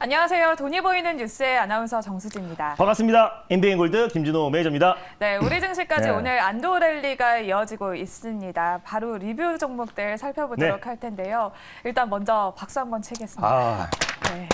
안녕하세요. 돈이 보이는 뉴스의 아나운서 정수지입니다. 반갑습니다. MBN골드 김준호 매니저입니다. 네, 우리 증시까지 네. 오늘 안도 랠리가 이어지고 있습니다. 바로 리뷰 종목들 살펴보도록 네. 할 텐데요. 일단 먼저 박수 한번 치겠습니다. 아, 네.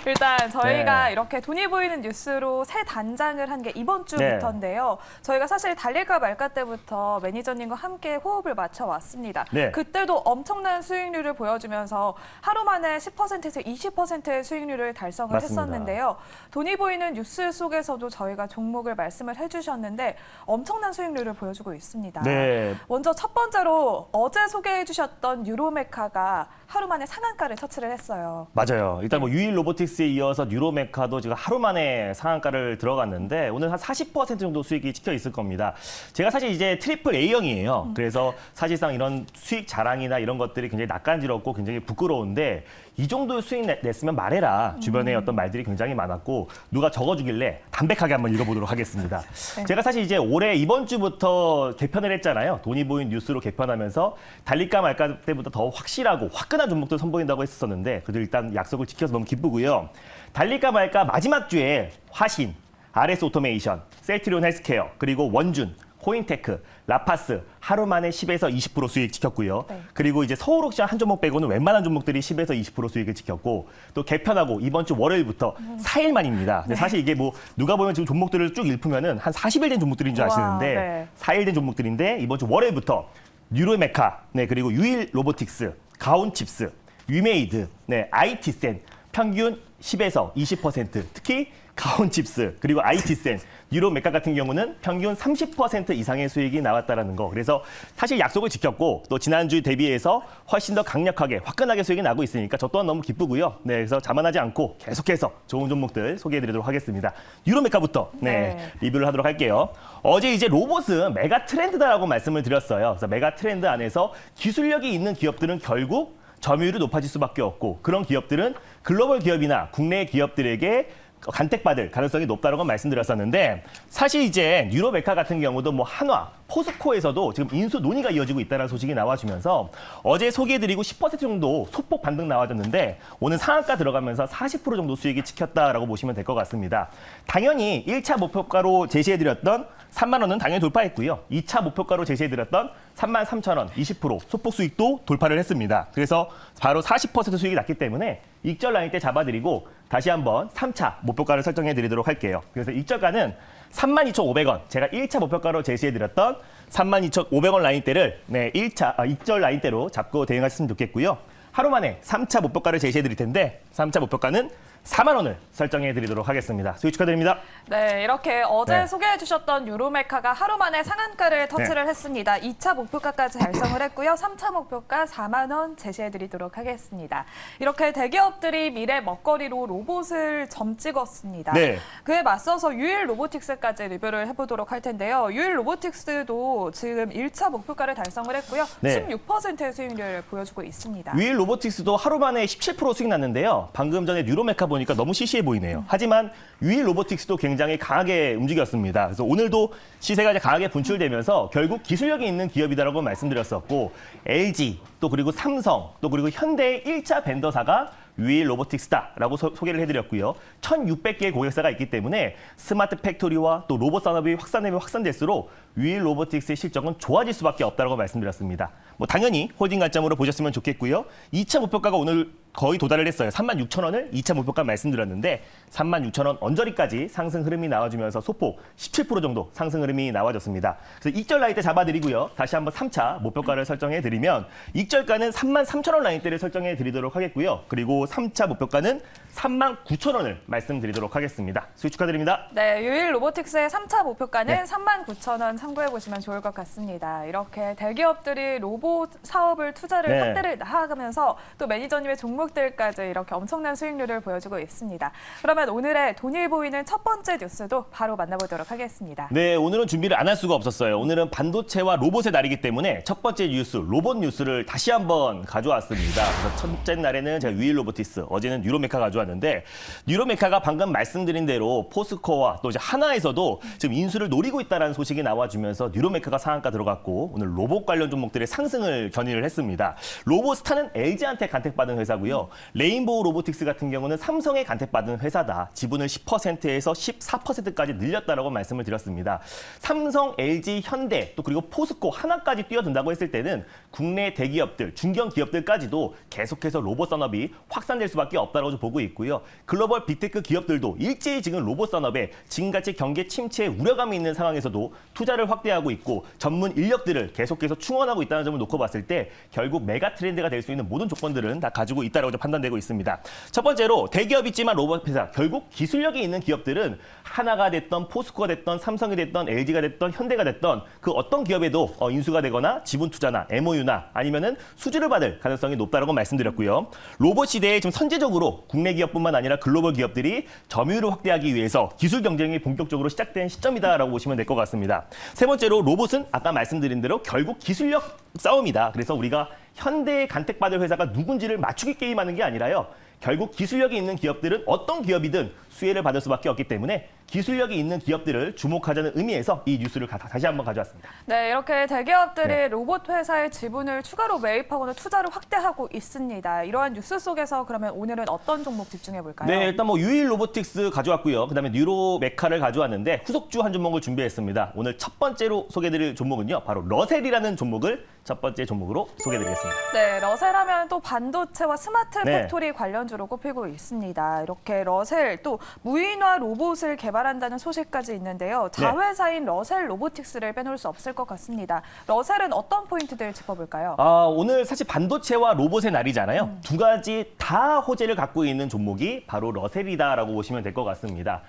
일단 저희가 네. 이렇게 돈이 보이는 뉴스로 새 단장을 한 게 이번 주부터인데요. 저희가 사실 달릴까 말까 때부터 매니저님과 함께 호흡을 맞춰 왔습니다. 네. 그때도 엄청난 수익률을 보여주면서 하루 만에 10%에서 20%의 수익률을 달성을 맞습니다. 했었는데요. 돈이 보이는 뉴스 속에서도 저희가 종목을 말씀을 해주셨는데 엄청난 수익률을 보여주고 있습니다. 네. 먼저 첫 번째로 어제 소개해 주셨던 유로메카가 하루 만에 상한가를 터치를 했어요. 맞아요. 일단 뭐 유일 로보틱스에 이어서 뉴로메카도 지금 하루 만에 상한가를 들어갔는데 오늘 한 40% 정도 수익이 찍혀 있을 겁니다. 제가 사실 이제 트리플 A형이에요. 그래서 사실상 이런 수익 자랑이나 이런 것들이 굉장히 낯간지럽고 굉장히 부끄러운데 이 정도 수익 냈으면 말해라. 주변에 어떤 말들이 굉장히 많았고 누가 적어주길래 담백하게 한번 읽어보도록 하겠습니다. 네. 제가 사실 이제 올해 이번 주부터 개편을 했잖아요. 돈이 보인 뉴스로 개편하면서 달릴까 말까 때보다 더 확실하고 화끈한 종목들 선보인다고 했었는데 그래도 일단 약속을 지켜서 너무 기쁘고요. 달릴까 말까 마지막 주에 화신, RS 오토메이션, 셀트리온 헬스케어, 그리고 원준, 코인테크, 라파스 하루 만에 10에서 20% 수익 지켰고요. 네. 그리고 이제 서울옥시장 한 종목 빼고는 웬만한 종목들이 10에서 20% 수익을 지켰고 또 개편하고 이번 주 월요일부터 4일 만입니다. 근데 사실 이게 뭐 누가 보면 지금 종목들을 쭉 읽으면은 한 40일 된 종목들인 줄 우와, 아시는데 네. 4일 된 종목들인데 이번 주 월요일부터 뉴로메카, 네 그리고 유일 로보틱스, 가온칩스, 위메이드, 네 IT센 평균 10에서 20%, 특히 가온칩스 그리고 IT센, 뉴로메카 같은 경우는 평균 30% 이상의 수익이 나왔다라는 거. 그래서 사실 약속을 지켰고 또 지난주 대비해서 훨씬 더 강력하게 화끈하게 수익이 나고 있으니까 저 또한 너무 기쁘고요. 네, 그래서 자만하지 않고 계속해서 좋은 종목들 소개해드리도록 하겠습니다. 뉴로메카부터 네. 리뷰를 하도록 할게요. 어제 이제 로봇은 메가 트렌드다라고 말씀을 드렸어요. 그래서 메가 트렌드 안에서 기술력이 있는 기업들은 결국 점유율이 높아질 수밖에 없고 그런 기업들은 글로벌 기업이나 국내 기업들에게 간택받을 가능성이 높다는 건 말씀드렸었는데 사실 이제 뉴로메카 같은 경우도 뭐 한화, 포스코에서도 지금 인수 논의가 이어지고 있다는 소식이 나와주면서 어제 소개해드리고 10% 정도 소폭 반등 나와줬는데 오늘 상한가 들어가면서 40% 정도 수익이 찍혔다라고 보시면 될 것 같습니다. 당연히 1차 목표가로 제시해드렸던 3만 원은 당연히 돌파했고요. 2차 목표가로 제시해드렸던 3만 3천 원, 20% 소폭 수익도 돌파를 했습니다. 그래서 바로 40% 수익이 났기 때문에 익절 라인 때 잡아드리고 다시 한번 3차 목표가를 설정해드리도록 할게요. 그래서 익절가는 32,500원, 제가 1차 목표가로 제시해드렸던 32,500원 라인대를 네, 익절 라인대로 잡고 대응하셨으면 좋겠고요. 하루 만에 3차 목표가를 제시해드릴 텐데 3차 목표가는 4만 원을 설정해드리도록 하겠습니다. 수익 축하드립니다. 네, 이렇게 어제 네. 소개해 주셨던 유로메카가 하루 만에 상한가를 터치를 했습니다. 2차 목표가까지 달성을 했고요. 3차 목표가 4만 원 제시해 드리도록 하겠습니다. 이렇게 대기업들이 미래 먹거리로 로봇을 점 찍었습니다. 네. 그에 맞서서 유일 로보틱스까지 리뷰를 해보도록 할 텐데요. 유일 로보틱스도 지금 1차 목표가를 달성을 했고요. 네. 16%의 수익률을 보여주고 있습니다. 위일 로보틱스도 하루 만에 17% 수익 났는데요. 방금 전에 뉴로메카 보니까 너무 시시해 보이네요. 하지만 위일 로보틱스도 굉장히 강하게 움직였습니다. 그래서 오늘도 시세가 이제 강하게 분출되면서 결국 기술력이 있는 기업이다라고 말씀드렸었고 LG 또 그리고 삼성 또 그리고 현대의 1차 벤더사가 위일 로보틱스다라고 소개를 해드렸고요. 1,600개의 고객사가 있기 때문에 스마트 팩토리와 또 로봇 산업이 확산되면 확산될수록 위일 로보틱스의 실적은 좋아질 수밖에 없다고 말씀드렸습니다. 뭐 당연히 홀딩 관점으로 보셨으면 좋겠고요. 2차 목표가가 오늘 거의 도달을 했어요. 36,000원을 2차 목표가 말씀드렸는데 36,000원 언저리까지 상승 흐름이 나와주면서 소폭 17% 정도 상승 흐름이 나와줬습니다. 그래서 익절 라인 때 잡아드리고요. 다시 한번 3차 목표가를 설정해드리면 익절가는 33,000원 라인대를 설정해드리도록 하겠고요. 그리고 3차 목표가는 39,000원을 말씀드리도록 하겠습니다. 수익 축하드립니다. 네, 유일 로보틱스의 3차 목표가는 네. 39,000원 참고해 보시면 좋을 것 같습니다. 이렇게 대기업들이 로봇 사업을 투자를 네. 확대를 나아가면서 또 매니저님의 종목들까지 이렇게 엄청난 수익률을 보여주고 있습니다. 그러면 오늘의 돈이 보이는 첫 번째 뉴스도 바로 만나보도록 하겠습니다. 네, 오늘은 준비를 안 할 수가 없었어요. 오늘은 반도체와 로봇의 날이기 때문에 첫 번째 뉴스, 로봇 뉴스를 다시 한번 가져왔습니다. 그래서 첫째 날에는 제가 유일 로보틱스, 어제는 뉴로메카 가져왔는데 뉴로메카가 방금 말씀드린 대로 포스코와 또 이제 하나에서도 지금 인수를 노리고 있다는 소식이 나와주면서 뉴로메카가 상한가 들어갔고 오늘 로봇 관련 종목들의 상승을 견인을 했습니다. 로봇스타는 LG한테 간택받은 회사고요. 있고요. 레인보우 로보틱스 같은 경우는 삼성에 간택받은 회사다. 지분을 10%에서 14%까지 늘렸다라고 말씀을 드렸습니다. 삼성, LG, 현대, 또 그리고 포스코, 하나까지 뛰어든다고 했을 때는 국내 대기업들, 중견 기업들까지도 계속해서 로봇 산업이 확산될 수밖에 없다고 보고 있고요. 글로벌 빅테크 기업들도 일제히 지금 로봇 산업에 지금같이 경기 침체에 우려감이 있는 상황에서도 투자를 확대하고 있고 전문 인력들을 계속해서 충원하고 있다는 점을 놓고 봤을 때 결국 메가 트렌드가 될 수 있는 모든 조건들은 다 가지고 있다고 판단되고 있습니다. 첫 번째로 대기업이지만 로봇 회사, 결국 기술력이 있는 기업들은 하나가 됐던 포스코가 됐던 삼성이 됐던 LG가 됐던 현대가 됐던 그 어떤 기업에도 인수가 되거나 지분 투자나 MOU나 아니면은 수주를 받을 가능성이 높다라고 말씀드렸고요. 로봇 시대에 지금 선제적으로 국내 기업뿐만 아니라 글로벌 기업들이 점유율을 확대하기 위해서 기술 경쟁이 본격적으로 시작된 시점이다라고 보시면 될 것 같습니다. 세 번째로 로봇은 아까 말씀드린 대로 결국 기술력 싸움이다. 그래서 우리가 현대에 간택받을 회사가 누군지를 맞추기 게임하는 게 아니라요. 결국 기술력이 있는 기업들은 어떤 기업이든 수혜를 받을 수밖에 없기 때문에 기술력이 있는 기업들을 주목하자는 의미에서 이 뉴스를 다시 한번 가져왔습니다. 네, 이렇게 대기업들이 네. 로봇 회사의 지분을 추가로 매입하거나 투자를 확대하고 있습니다. 이러한 뉴스 속에서 그러면 오늘은 어떤 종목 집중해 볼까요? 네, 일단 유일 로보틱스 가져왔고요. 그다음에 뉴로메카를 가져왔는데 후속주 한 종목을 준비했습니다. 오늘 첫 번째로 소개해드릴 종목은요. 바로 러셀이라는 종목을 첫 번째 종목으로 소개해드리겠습니다. 네, 러셀하면 또 반도체와 스마트 네. 팩토리 관련주로 꼽히고 있습니다. 이렇게 러셀 또 무인화 로봇을 개발한다는 소식까지 있는데요. 자회사인 러셀 로보틱스를 빼놓을 수 없을 것 같습니다. 러셀은 어떤 포인트들 짚어볼까요? 오늘 사실 반도체와 로봇의 날이잖아요. 두 가지 다 호재를 갖고 있는 종목이 바로 러셀이다라고 보시면 될 것 같습니다.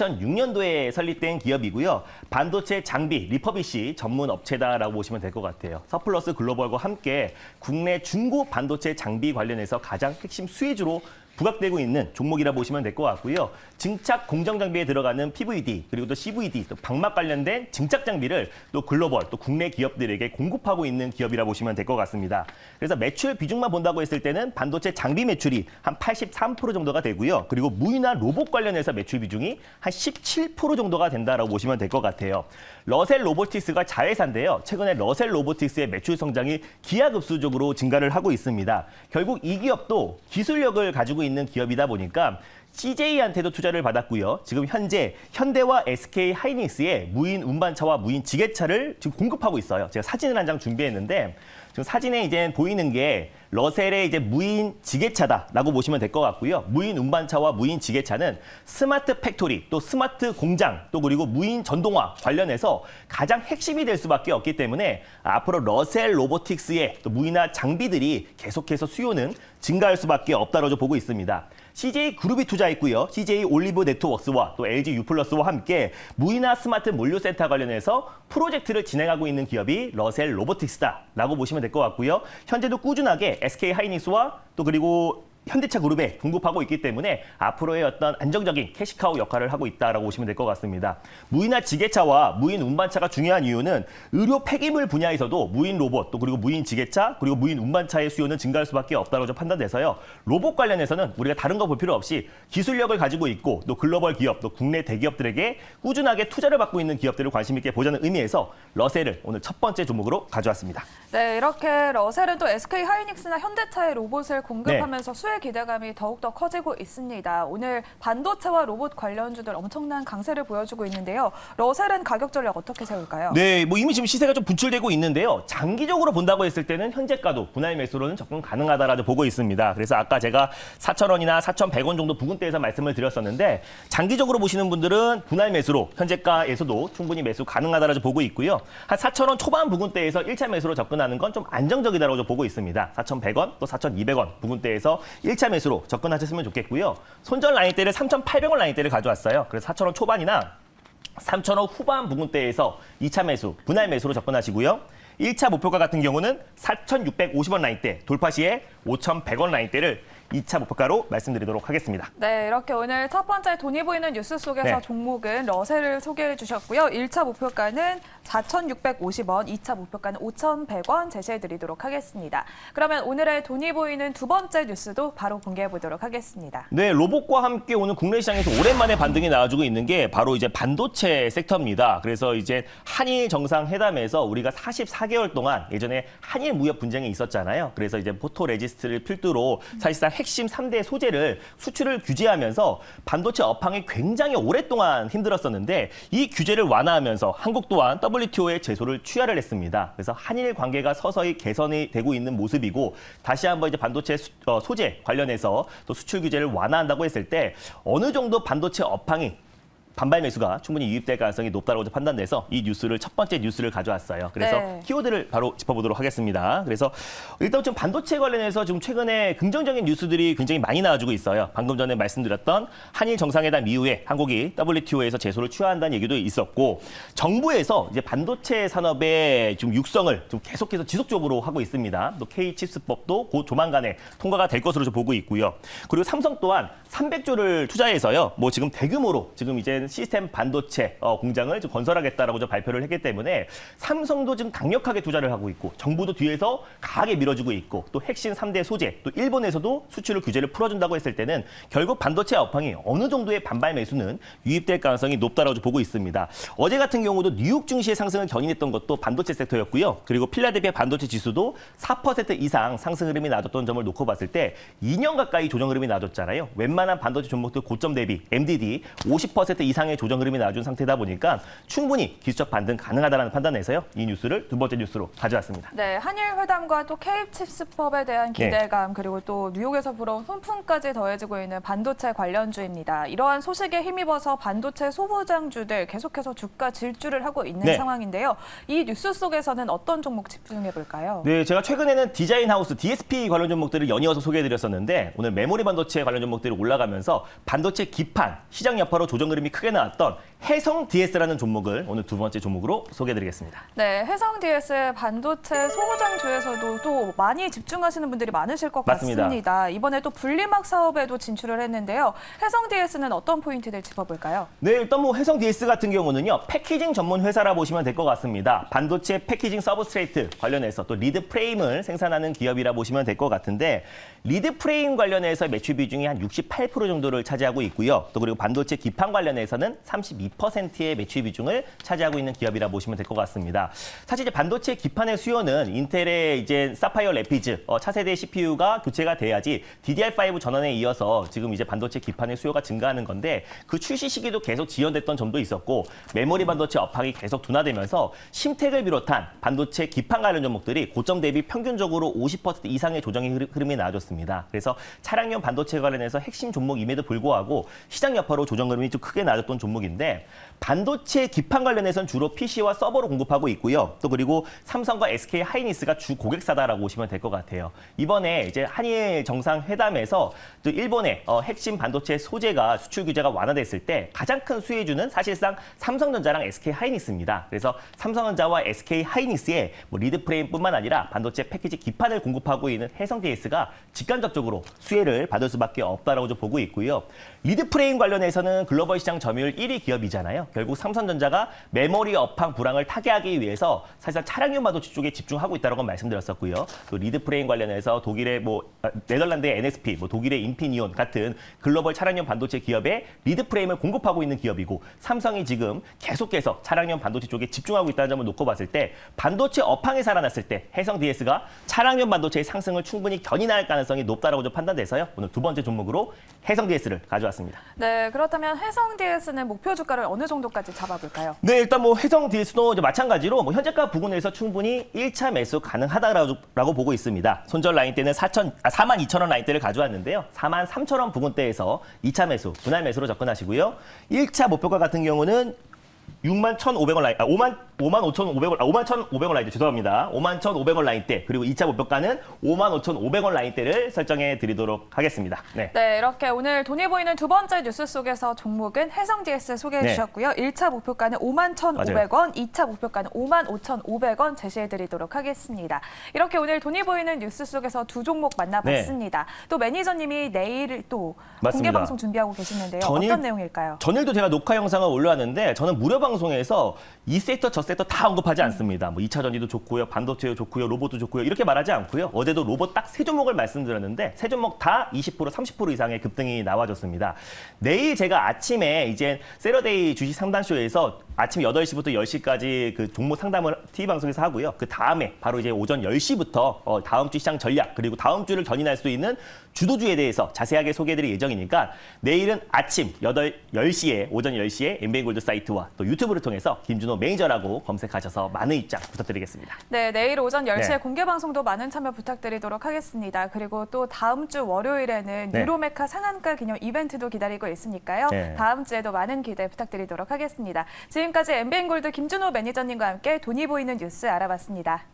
2006년도에 설립된 기업이고요. 반도체 장비, 리퍼비시 전문 업체다라고 보시면 될 것 같아요. 서플러스 글로벌과 함께 국내 중고 반도체 장비 관련해서 가장 핵심 수혜주로 부각되고 있는 종목이라 보시면 될 것 같고요. 증착 공정 장비에 들어가는 PVD 그리고 또 CVD 또 방막 관련된 증착 장비를 또 글로벌 또 국내 기업들에게 공급하고 있는 기업이라 보시면 될 것 같습니다. 그래서 매출 비중만 본다고 했을 때는 반도체 장비 매출이 한 83% 정도가 되고요. 그리고 무인화 로봇 관련해서 매출 비중이 한 17% 정도가 된다라고 보시면 될 것 같아요. 러셀 로보틱스가 자회사인데요. 최근에 러셀 로보틱스의 매출 성장이 기하급수적으로 증가를 하고 있습니다. 결국 이 기업도 기술력을 가지고 있는 기업이다 보니까 CJ한테도 투자를 받았고요. 지금 현재 현대와 SK 하이닉스의 무인 운반차와 무인 지게차를 지금 공급하고 있어요. 제가 사진을 한 장 준비했는데 지금 사진에 이제 보이는 게 러셀의 이제 무인 지게차다라고 보시면 될 것 같고요. 무인 운반차와 무인 지게차는 스마트 팩토리, 또 스마트 공장, 또 그리고 무인 전동화 관련해서 가장 핵심이 될 수밖에 없기 때문에 앞으로 러셀 로보틱스의 또 무인화 장비들이 계속해서 수요는 증가할 수밖에 없다고 보고 있습니다. CJ 그룹이 투자했고요. CJ 올리브 네트워크스와 또 LG U+와 함께 무인화 스마트 물류센터 관련해서 프로젝트를 진행하고 있는 기업이 러셀 로보틱스다라고 보시면 될 것 같고요. 현재도 꾸준하게 SK 하이닉스와 또 그리고 현대차 그룹에 공급하고 있기 때문에 앞으로의 어떤 안정적인 캐시카우 역할을 하고 있다라고 보시면 될 것 같습니다. 무인화 지게차와 무인 운반차가 중요한 이유는 의료 폐기물 분야에서도 무인 로봇 또 그리고 무인 지게차 그리고 무인 운반차의 수요는 증가할 수밖에 없다고 판단돼서요. 로봇 관련해서는 우리가 다른 거 볼 필요 없이 기술력을 가지고 있고 또 글로벌 기업 또 국내 대기업들에게 꾸준하게 투자를 받고 있는 기업들을 관심 있게 보자는 의미에서 러셀을 오늘 첫 번째 종목으로 가져왔습니다. 네, 이렇게 러셀은 또 SK 하이닉스나 현대차의 로봇을 공급하면서 수혜 기대감이 더욱더 커지고 있습니다. 오늘 반도체와 로봇 관련주들 엄청난 강세를 보여주고 있는데요. 러셀은 가격 전략 어떻게 세울까요? 네, 이미 지금 시세가 좀 분출되고 있는데요. 장기적으로 본다고 했을 때는 현재가도 분할 매수로는 접근 가능하다라고 보고 있습니다. 그래서 아까 제가 4,000원이나 4,100원 정도 부근대에서 말씀을 드렸었는데 장기적으로 보시는 분들은 분할 매수로 현재가에서도 충분히 매수 가능하다라고 보고 있고요. 한 4,000원 초반 부근대에서 1차 매수로 접근하는 건 좀 안정적이다라고 보고 있습니다. 4,100원 또 4,200원 부근대에서 1차 매수로 접근하셨으면 좋겠고요. 손절 라인대를 3,800원 라인대를 가져왔어요. 그래서 4,000원 초반이나 3,000원 후반 부근대에서 2차 매수, 분할 매수로 접근하시고요. 1차 목표가 같은 경우는 4,650원 라인대, 돌파 시에 5,100원 라인대를 2차 목표가로 말씀드리도록 하겠습니다. 네, 이렇게 오늘 첫 번째 돈이 보이는 뉴스 속에서 네. 종목은 러셀을 소개해 주셨고요. 1차 목표가는 4,650원, 2차 목표가는 5,100원 제시해 드리도록 하겠습니다. 그러면 오늘의 돈이 보이는 두 번째 뉴스도 바로 공개해 보도록 하겠습니다. 네, 로봇과 함께 오늘 국내 시장에서 오랜만에 반등이 나와주고 있는 게 바로 이제 반도체 섹터입니다. 그래서 이제 한일 정상회담에서 우리가 44개월 동안 예전에 한일 무역 분쟁이 있었잖아요. 그래서 이제 포토 레지스트를 필두로 사실상 핵심 3대 소재를 수출을 규제하면서 반도체 업황이 굉장히 오랫동안 힘들었었는데 이 규제를 완화하면서 한국 또한 WTO에 제소를 취하를 했습니다. 그래서 한일 관계가 서서히 개선이 되고 있는 모습이고 다시 한번 이제 반도체 소재 관련해서 또 수출 규제를 완화한다고 했을 때 어느 정도 반도체 업황이 반발 매수가 충분히 유입될 가능성이 높다고 판단돼서 이 뉴스를 첫 번째 뉴스를 가져왔어요. 그래서 네. 키워드를 바로 짚어보도록 하겠습니다. 그래서 일단 좀 반도체 관련해서 좀 최근에 긍정적인 뉴스들이 굉장히 많이 나와주고 있어요. 방금 전에 말씀드렸던 한일 정상회담 이후에 한국이 WTO에서 제소를 취하한다는 얘기도 있었고 정부에서 이제 반도체 산업의 좀 육성을 좀 계속해서 지속적으로 하고 있습니다. 또 K-칩스법도 곧 조만간에 통과가 될 것으로 좀 보고 있고요. 그리고 삼성 또한 300조를 투자해서요. 뭐 지금 대규모로 지금 이제 시스템 반도체 공장을 좀 건설하겠다라고 좀 발표를 했기 때문에 삼성도 지금 강력하게 투자를 하고 있고 정부도 뒤에서 강하게 밀어주고 있고 또 핵심 3대 소재 또 일본에서도 수출 규제를 풀어준다고 했을 때는 결국 반도체 업황이 어느 정도의 반발 매수는 유입될 가능성이 높다라고 좀 보고 있습니다. 어제 같은 경우도 뉴욕 증시의 상승을 견인했던 것도 반도체 섹터였고요. 그리고 필라델피아 반도체 지수도 4% 이상 상승 흐름이 나왔던 점을 놓고 봤을 때 2년 가까이 조정 흐름이 나왔잖아요. 웬만한 반도체 종목들 고점 대비 MDD 50% 이상의 조정 흐름이 나와준 상태다 보니까 충분히 기술적 반등 가능하다는 판단에서요. 이 뉴스를 두 번째 뉴스로 가져왔습니다. 네, 한일 회담과 또 K-칩스법에 대한 기대감 그리고 또 뉴욕에서 불어온 훈풍까지 더해지고 있는 반도체 관련주입니다. 이러한 소식에 힘입어서 반도체 소부장주들 계속해서 주가 질주를 하고 있는 상황인데요. 이 뉴스 속에서는 어떤 종목 집중해 볼까요? 네, 제가 최근에는 디자인 하우스 DSP 관련 종목들을 연이어서 소개해드렸었는데 오늘 메모리 반도체 관련 종목들이 올라가면서 반도체 기판 시장 여파로 조정 흐름이 크게 나왔던 해성 DS라는 종목을 오늘 두 번째 종목으로 소개해드리겠습니다. 네, 해성 DS 반도체 소부장주에서도 또 많이 집중하시는 분들이 많으실 것 맞습니다. 같습니다. 이번에 또 분리막 사업에도 진출을 했는데요. 해성 DS는 어떤 포인트들 짚어볼까요? 네, 일단 뭐 해성 DS 같은 경우는요. 패키징 전문 회사라 보시면 될 것 같습니다. 반도체 패키징 서브스트레이트 관련해서 또 리드 프레임을 생산하는 기업이라 보시면 될 것 같은데 리드 프레임 관련해서 매출 비중이 한 68% 정도를 차지하고 있고요. 또 그리고 반도체 기판 관련해서는 32%의 매출 비중을 차지하고 있는 기업이라 보시면 될 것 같습니다. 사실 이제 반도체 기판의 수요는 인텔의 이제 사파이어 레피즈 차세대 CPU가 교체가 돼야지 DDR5 전환에 이어서 지금 이제 반도체 기판의 수요가 증가하는 건데 그 출시 시기도 계속 지연됐던 점도 있었고 메모리 반도체 업황이 계속 둔화되면서 심텍을 비롯한 반도체 기판 관련 종목들이 고점 대비 평균적으로 50% 이상의 조정의 흐름이 나와줬습니다. 그래서 차량용 반도체 관련해서 핵심 종목임에도 불구하고 시장 여파로 조정 흐름이 좀 크게 나왔던 종목인데 반도체 기판 관련해서는 주로 PC와 서버로 공급하고 있고요. 또 그리고 삼성과 SK 하이닉스가 주 고객사다라고 보시면 될 것 같아요. 이번에 이제 한일 정상회담에서 또 일본의 핵심 반도체 소재가 수출 규제가 완화됐을 때 가장 큰 수혜주는 사실상 삼성전자랑 SK 하이닉스입니다. 그래서 삼성전자와 SK 하이닉스의 뭐 리드 프레임뿐만 아니라 반도체 패키지 기판을 공급하고 있는 해성 DS가 직간접적으로 수혜를 받을 수밖에 없다라고 좀 보고 있고요. 리드 프레임 관련해서는 글로벌 시장 점유율 1위 기업이잖아요. 결국 삼성전자가 메모리 업황 불황을 타개하기 위해서 사실상 차량용 반도체 쪽에 집중하고 있다고 말씀드렸었고요. 또 리드 프레임 관련해서 독일의 네덜란드의 NSP, 독일의 인피니온 같은 글로벌 차량용 반도체 기업에 리드 프레임을 공급하고 있는 기업이고 삼성이 지금 계속해서 차량용 반도체 쪽에 집중하고 있다는 점을 놓고 봤을 때 반도체 업황이 살아났을 때 해성 DS가 차량용 반도체의 상승을 충분히 견인할 가능성이 높다라고 좀 판단돼서요. 오늘 두 번째 종목으로 해성 DS를 가져왔습니다. 네, 그렇다면 해성 DS는 목표 주가를 어느 정도까지 잡아볼까요? 네, 일단 해성 DS도 이제 마찬가지로 현재가 부근에서 충분히 1차 매수 가능하다라고 보고 있습니다. 손절 라인대는 42,000원 라인대를 가져왔는데요. 43,000원 부근대에서 2차 매수, 분할 매수로 접근하시고요. 1차 목표가 같은 경우는 61,500원 라인, 51,500원 라인대, 죄송합니다. 51,500원 라인대, 그리고 2차 목표가는 55,500원 라인대를 설정해 드리도록 하겠습니다. 네. 네, 이렇게 오늘 돈이 보이는 두 번째 뉴스 속에서 종목은 해성 DS 소개해 주셨고요. 1차 목표가는 51,500원, 2차 목표가는 55,500원 제시해 드리도록 하겠습니다. 이렇게 오늘 돈이 보이는 뉴스 속에서 두 종목 만나봤습니다. 또 매니저님이 내일 또 공개 방송 준비하고 계시는데요. 어떤 내용일까요? 전일도 제가 녹화 영상을 올려왔는데 저는 무료 방송에서 이 섹터 저 섹터 다 언급하지 않습니다. 2차 전지도 좋고요, 반도체도 좋고요, 로봇도 좋고요 이렇게 말하지 않고요. 어제도 로봇 딱 세 종목을 말씀드렸는데 세 종목 다 20%, 30% 이상의 급등이 나와줬습니다. 내일 제가 아침에 이제 세러데이 주식 상담쇼에서 아침 8시부터 10시까지 그 종목 상담을 TV 방송에서 하고요. 그 다음에 바로 이제 오전 10시부터 다음 주 시장 전략 그리고 다음 주를 견인할 수 있는 주도주에 대해서 자세하게 소개해드릴 예정이니까 내일은 아침 10시에 오전 10시에 엠비엔골드 사이트와 또 유튜브를 통해서 김준호 매니저라고 검색하셔서 많은 입장 부탁드리겠습니다. 네, 내일 오전 10시에 네. 공개 방송도 많은 참여 부탁드리도록 하겠습니다. 그리고 또 다음 주 월요일에는 네. 유로메카 상한가 기념 이벤트도 기다리고 있으니까요. 네. 다음 주에도 많은 기대 부탁드리도록 하겠습니다. 지금까지 엠비엔골드 김준호 매니저님과 함께 돈이 보이는 뉴스 알아봤습니다.